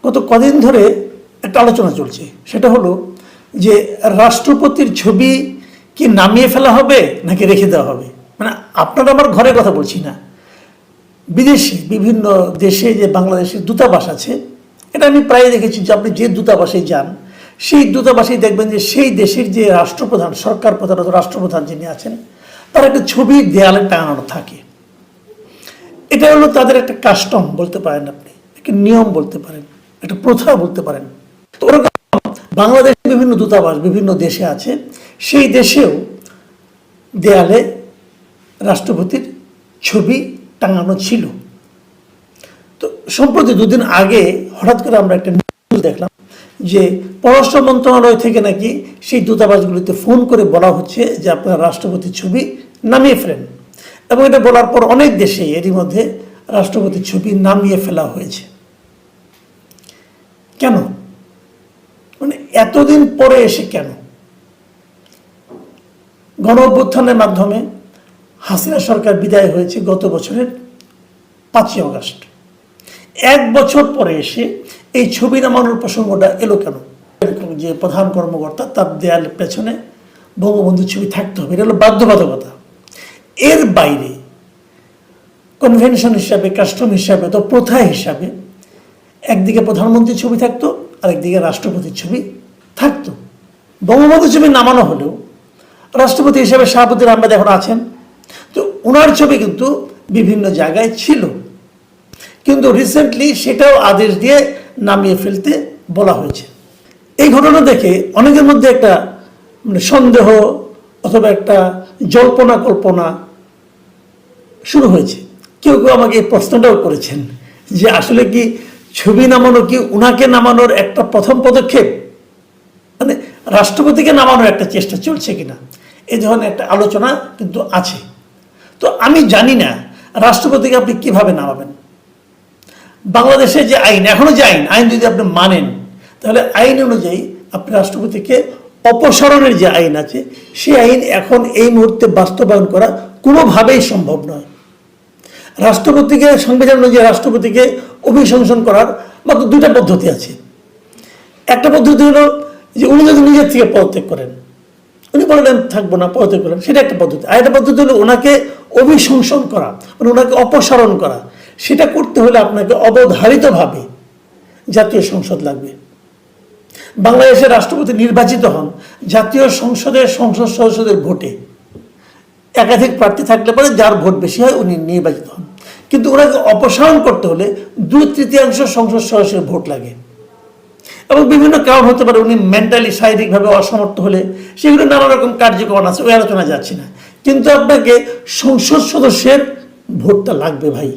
গত কদিন ধরে একটা আলোচনা চলছে, সেটা হলো যে রাষ্ট্রপতির ছবি কি নামিয়ে ফেলা হবে নাকি রেখে দেওয়া হবে। মানে আপনারা আমার ঘরের কথা বলছি না, বিদেশে বিভিন্ন দেশে যে বাংলাদেশের দূতাবাস আছে, এটা আমি প্রায় দেখেছি যে আপনি যে দূতাবাসে যান সেই দূতাবাসেই দেখবেন যে সেই দেশের যে রাষ্ট্রপ্রধান, সরকার প্রধানত রাষ্ট্রপ্রধান যিনি আছেন, তার একটা ছবি দেয়ালে টাঙানো থাকে। এটা হলো তাদের একটা কাস্টম বলতে পারেন, আপনি একটা নিয়ম বলতে পারেন, একটা প্রথা বলতে পারেন। তো ওরকম বাংলাদেশে বিভিন্ন দূতাবাস বিভিন্ন দেশে আছে, সেই দেশেও দেয়ালে রাষ্ট্রপতির ছবি টাঙানো ছিল। তো সম্প্রতি দুদিন আগে হঠাৎ করে আমরা একটা নিউজ দেখলাম যে পররাষ্ট্র মন্ত্রণালয় থেকে নাকি সেই দূতাবাসগুলিতে ফোন করে বলা হচ্ছে যে আপনারা রাষ্ট্রপতির ছবি নামিয়ে ফেলেন, এবং এটা বলার পর অনেক দেশে এরই মধ্যে রাষ্ট্রপতির ছবি নামিয়ে ফেলা হয়েছে। কেন? মানে এতদিন পরে এসে কেন? গণ অভ্যুত্থানের মাধ্যমে হাসিনা সরকার বিদায় হয়েছে গত বছরের 5ই অগস্ট। 1 বছর পরে এসে এই ছবি নামানোর প্রসঙ্গটা এলো কেন? যে প্রধান কর্মকর্তা তার দেয়াল পেছনে বঙ্গবন্ধুর ছবি থাকতে হবে, এটা হলো বাধ্যবাধকতা। এর বাইরে কনভেনশন হিসাবে, কাস্টম হিসাবে, তো প্রথা হিসাবে একদিকে প্রধানমন্ত্রীর ছবি থাকতো, আরেকদিকে রাষ্ট্রপতির ছবি থাকতো। বঙ্গবন্ধুর ছবি নামানো হলেও রাষ্ট্রপতি হিসাবে শাহাবুদ্দিন আহমেদ এখন আছেন, তো ওনার ছবি কিন্তু বিভিন্ন জায়গায় ছিল, কিন্তু রিসেন্টলি সেটাও আদেশ দিয়ে নামিয়ে ফেলতে বলা হয়েছে। এই ঘটনা দেখে অনেকের মধ্যে একটা সন্দেহ অথবা একটা জল্পনা কল্পনা শুরু হয়েছে। কেউ কেউ আমাকে এই প্রশ্নটাও করেছেন যে আসলে কি ছবি নামানো কি উনাকে নামানোর একটা প্রথম পদক্ষেপ, মানে রাষ্ট্রপতিকে নামানোর একটা চেষ্টা চলছে কিনা, এই ধরনের একটা আলোচনা কিন্তু আছে। তো আমি জানি না রাষ্ট্রপতিকে আপনি কিভাবে নামাবেন। বাংলাদেশে যে আইন, এখনো যে আইন যদি আপনি মানেন, তাহলে আইন অনুযায়ী আপনি রাষ্ট্রপতিকে অপসারণের যে আইন আছে, সেই আইন এখন এই মুহূর্তে বাস্তবায়ন করা কোনোভাবেই সম্ভব নয়। রাষ্ট্রপতিকে, সংবিধান অনুযায়ী রাষ্ট্রপতিকে অভিশংসন করার মাত্র 2টা পদ্ধতি আছে। একটা পদ্ধতি হলো যে উনি যদি নিজের থেকে পদত্যাগ করেন, উনি বললেন থাকবো না, পদত্যাগ করেন, সেটা একটা পদ্ধতি। আর একটা পদ্ধতি হলো ওনাকে অভিশংসন করা, মানে ওনাকে অপসারণ করা। সেটা করতে হলে আপনাকে অবধারিতভাবে জাতীয় সংসদ লাগবে। বাংলাদেশের রাষ্ট্রপতি নির্বাচিত হন জাতীয় সংসদের সংসদ সদস্যদের ভোটে। একাধিক প্রার্থী থাকলে পরে যার ভোট বেশি হয় উনি নির্বাচিত হন, কিন্তু ওনাকে অপসারণ করতে হলে 2/3 সংসদ সদস্যের ভোট লাগে। এবং বিভিন্ন কারণ হতে পারে, উনি মেন্টালি শারীরিকভাবে অসমর্থ হলে, সেগুলো নানা রকম কার্যক্রম আছে, ওই আলোচনা যাচ্ছি না। কিন্তু আপনাকে সংসদ সদস্যের ভোটটা লাগবে ভাই,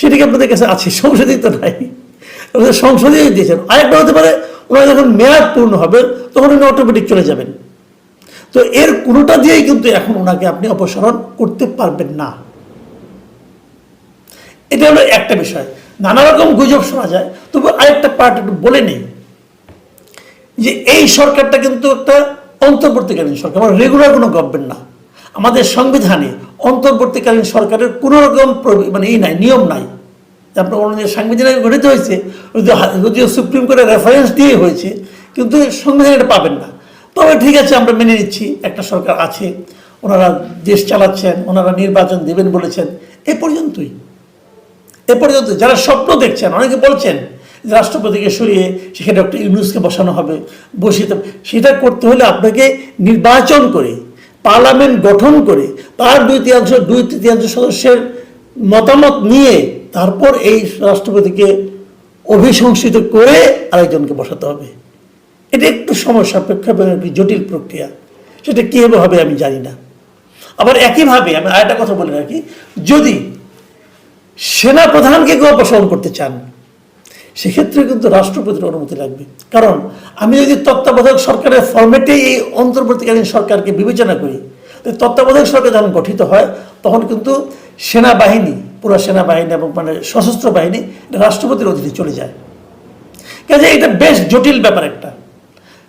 সেটাকে আপনাদের কাছে আছে, সংসদই তো নাই, সংসদেই দিয়েছেন। আরেকটা হতে পারে ওনার যখন মেয়াদ পূর্ণ হবে তখন উনি অটোমেটিক চলে যাবেন। তো এর কোনোটা দিয়েই কিন্তু এখন ওনাকে আপনি অপসারণ করতে পারবেন না। এটা হলো একটা বিষয়। নানা রকম গুজব শোনা যায়, তবে আরেকটা পার্ট একটু বলে নেই যে এই সরকারটা কিন্তু একটা অন্তর্বর্তীকালীন সরকার, আমার রেগুলার কোনো গভর্নমেন্ট না। আমাদের সংবিধানে অন্তর্বর্তীকালীন সরকারের কোনো রকম মানে এই নাই, নিয়ম নাই। আপনার অনুযায়ী সাংবিধানিক গঠিত হয়েছে, যদিও সুপ্রিম কোর্টের রেফারেন্স দিয়ে হয়েছে, কিন্তু সংবিধান এটা পাবেন না। তবে ঠিক আছে, আমরা মেনে নিচ্ছি একটা সরকার আছে, ওনারা দেশ চালাচ্ছেন, ওনারা নির্বাচন দেবেন বলেছেন, এ পর্যন্তই। যারা স্বপ্ন দেখছেন, অনেকে বলছেন যে রাষ্ট্রপতিকে সরিয়ে সেখানে ডক্টর ইউনূসকে বসানো হবে, সেটা করতে হলে আপনাকে নির্বাচন করে, পার্লামেন্ট গঠন করে, তার 2/3 সদস্যের মতামত নিয়ে তারপর এই রাষ্ট্রপতিকে অভিশংসিত করে আরেকজনকে বসাতে হবে। এটা একটু সময় সাপেক্ষ এবং একটি জটিল প্রক্রিয়া, সেটা কীভাবে হবে আমি জানি না। আবার একইভাবে আমি আরেকটা কথা বলে রাখি, যদি সেনা প্রধানকে কেউ অপসারণ করতে চান, সেক্ষেত্রে কিন্তু রাষ্ট্রপতির অনুমতি লাগবে। কারণ আমি যদি তত্ত্বাবধায়ক সরকারের ফরম্যাটে এই অন্তর্বর্তীকালীন সরকারকে বিবেচনা করি, তত্ত্বাবধায়ক সরকার যখন গঠিত হয় তখন কিন্তু সেনাবাহিনী, পুরো সেনাবাহিনী এবং মানে সশস্ত্র বাহিনী রাষ্ট্রপতির অধীনে চলে যায়। কাজে এটা বেশ জটিল ব্যাপার একটা।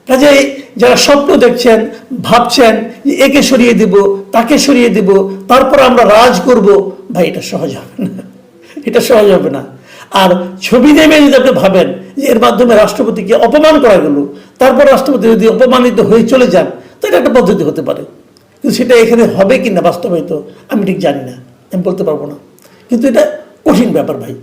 কাজেই যারা স্বপ্ন দেখছেন, ভাবছেন যে একে সরিয়ে দিব, তাকে সরিয়ে দিব, তারপর আমরা রাজ করব, ভাই এটা সহজ হবে না, এটা সহজ হবে না। আর ছবি নেমে যদি আপনি ভাবেন যে এর মাধ্যমে রাষ্ট্রপতিকে অপমান করা গেল, তারপর রাষ্ট্রপতি যদি অপমানিত হয়ে চলে যান, তো এটা একটা পদ্ধতি হতে পারে। কিন্তু সেটা এখানে হবে কি না বাস্তবায়িত আমি ঠিক জানি না, আমি বলতে পারবো না। কিন্তু এটা কঠিন ব্যাপার ভাই।